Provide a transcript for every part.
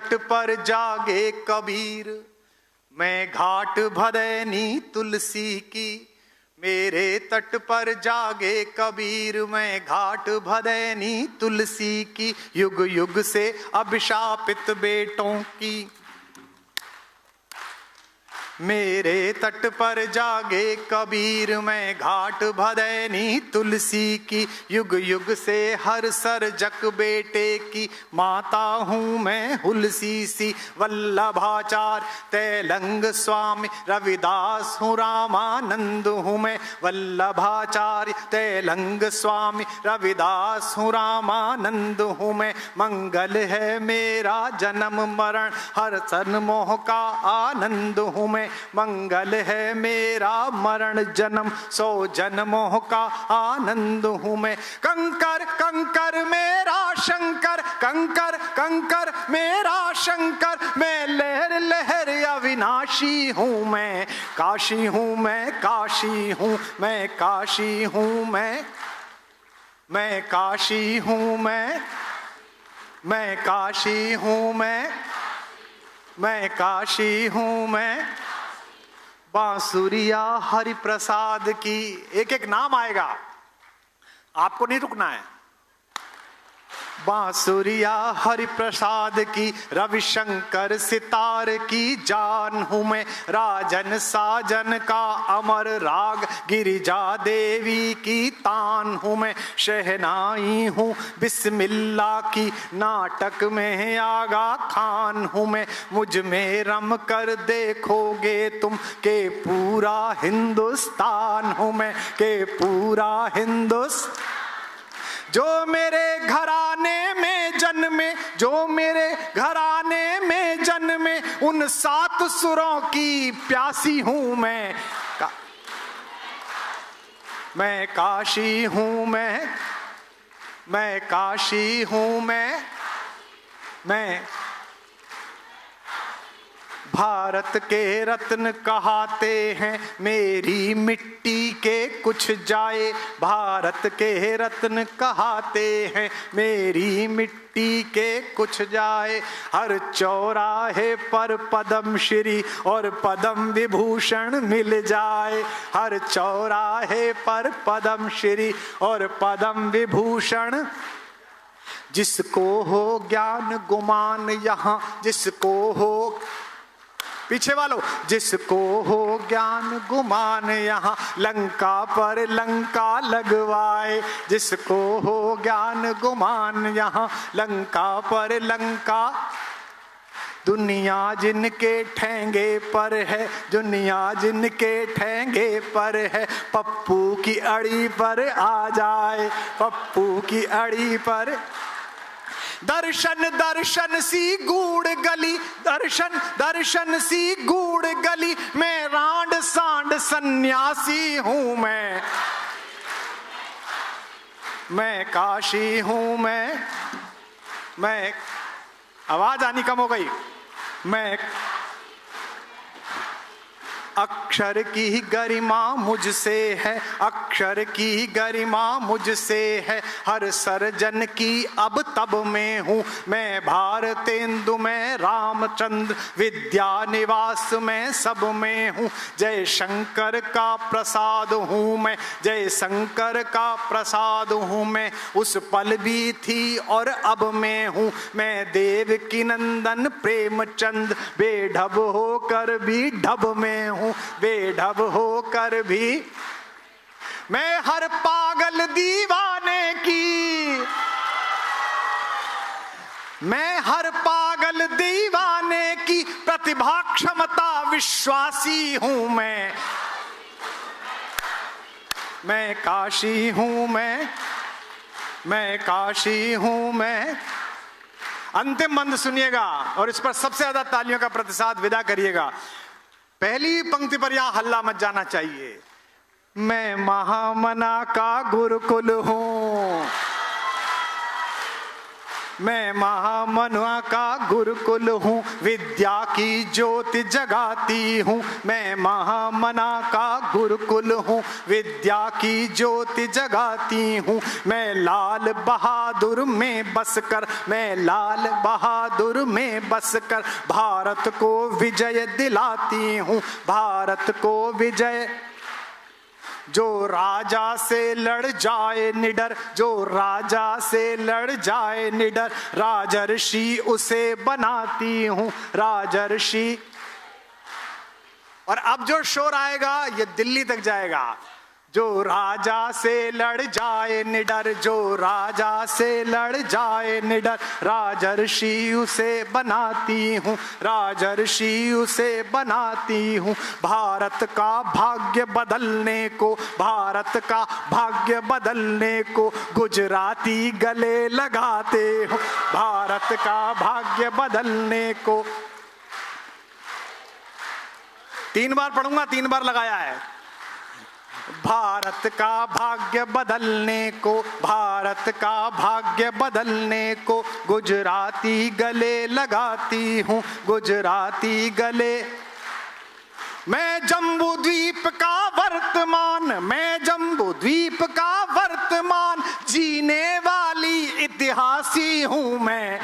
तट पर जागे कबीर, मैं घाट भदैनी तुलसी की। मेरे तट पर जागे कबीर, मैं घाट भदैनी तुलसी की। युग युग से अभिशापित बेटों की। मेरे तट पर जागे कबीर, मैं घाट भदैनी तुलसी की। युग युग से हर सरजक बेटे की माता हूँ मैं हुलसी सी। वल्लभाचार्य तैलंग स्वामी रविदास हूँ रामानंद हूँ मैं। वल्लभाचार्य तैलंग स्वामी रविदास हूँ रामानंद हूँ मैं। मंगल है मेरा जन्म मरण, हर सन्मोह का आनंद हूँ मैं। मंगल है मेरा मरण जन्म, 100 जन्मों का आनंद हूँ मैं। कंकर कंकर मेरा शंकर, कंकर कंकर मेरा शंकर। मैं लहर लहर अविनाशी हूँ मैं। काशी हूँ मैं, काशी हूँ मैं, काशी हूँ मैं काशी हूँ मैं काशी हूँ मैं काशी हूँ मैं। बांसुरिया हरि प्रसाद की। एक एक नाम आएगा, आपको नहीं रुकना है। बांसुरिया हरि प्रसाद की, रविशंकर सितार की जान हूँ मैं। राजन साजन का अमर राग, गिरिजा देवी की तान हूँ मैं। शहनाई हूँ बिस्मिल्लाह की, नाटक में आगा खान हूँ मैं। मुझ में रम कर देखोगे तुम के पूरा हिंदुस्तान हूँ मैं, के पूरा हिंदुस्तान। जो मेरे घराने में जन्मे, जो मेरे घराने में जन्मे, उन 7 सुरों की प्यासी हूँ मैं। मैं काशी हूँ मैं काशी हूँ मैं भारत के रत्न कहाते हैं मेरी मिट्टी के कुछ जाए। भारत के रत्न कहाते हैं मेरी मिट्टी के कुछ जाए। हर चौराहे पर पद्म श्री और पद्म विभूषण मिल जाए। हर चौराहे पर पद्म श्री और पद्म विभूषण। जिसको हो ज्ञान गुमान यहाँ, जिसको हो, पीछे वालों, जिसको हो ज्ञान गुमान यहाँ, लंका पर लंका लगवाए। जिसको हो ज्ञान गुमान यहाँ, लंका पर लंका। दुनिया जिनके ठेंगे पर है, दुनिया जिनके ठेंगे पर है, पप्पू की अड़ी पर आ जाए, पप्पू की अड़ी पर। दर्शन दर्शन सी गूढ़ गली, दर्शन दर्शन सी गूढ़ गली, मैं रांड सांड सन्यासी हूँ मैं काशी हूँ मैं आवाज आनी कम हो गई। मैं अक्षर की गरिमा मुझसे है, अक्षर की गरिमा मुझसे है। हर सर्जन की अब तब में हूँ मैं। भारतेंदु में रामचंद्र, विद्या निवास में सब में हूँ। जय शंकर का प्रसाद हूँ मैं, जय शंकर का प्रसाद हूँ मैं। उस पल भी थी और अब में हूँ मैं। देव की नंदन प्रेमचंद, बेढब होकर भी ढब में हूँ, बेढब होकर भी। मैं हर पागल दीवाने की, मैं हर पागल दीवाने की प्रतिभा क्षमता विश्वासी हूं मैं काशी हूं मैं काशी हूं मैं। अंतिम मंत्र सुनिएगा और इस पर सबसे ज्यादा तालियों का प्रतिसाद विदा करिएगा। पहली पंक्ति पर यहां हल्ला मच जाना चाहिए। मैं महामना का गुरुकुल हूं, मैं महामना का गुरुकुल हूँ, विद्या की ज्योति जगाती हूँ। मैं महामना का गुरुकुल हूँ, विद्या की ज्योति जगाती हूँ। मैं लाल बहादुर में बसकर, मैं लाल बहादुर में बसकर भारत को विजय दिलाती हूँ, भारत को विजय। जो राजा से लड़ जाए निडर, जो राजा से लड़ जाए निडर, राजर्षि उसे बनाती हूँ, राजर्षि। और अब जो शोर आएगा ये दिल्ली तक जाएगा। जो राजा से लड़ जाए निडर, जो राजा से लड़ जाए निडर, राजर्षि उसे बनाती हूँ, राजर्षि उसे बनाती हूँ। भारत का भाग्य बदलने को, भारत का भाग्य बदलने को गुजराती गले लगाते हो, भारत का भाग्य बदलने को। 3 बार पढ़ूंगा, 3 बार लगाया है। भारत का भाग्य बदलने को, भारत का भाग्य बदलने को गुजराती गले लगाती हूँ, गुजराती गले। मैं जम्बू द्वीप का वर्तमान, मैं जम्बू द्वीप का वर्तमान जीने वाली इतिहासी हूँ मैं,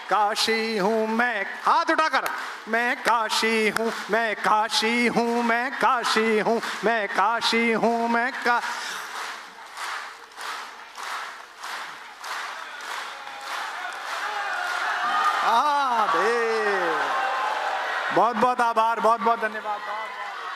काशी हूँ मैं। हाथ उठाकर, मैं काशी हूँ, मैं काशी हूँ, मैं काशी हूँ, मैं काशी हूँ, मैं का। बहुत बहुत आभार, बहुत बहुत धन्यवाद।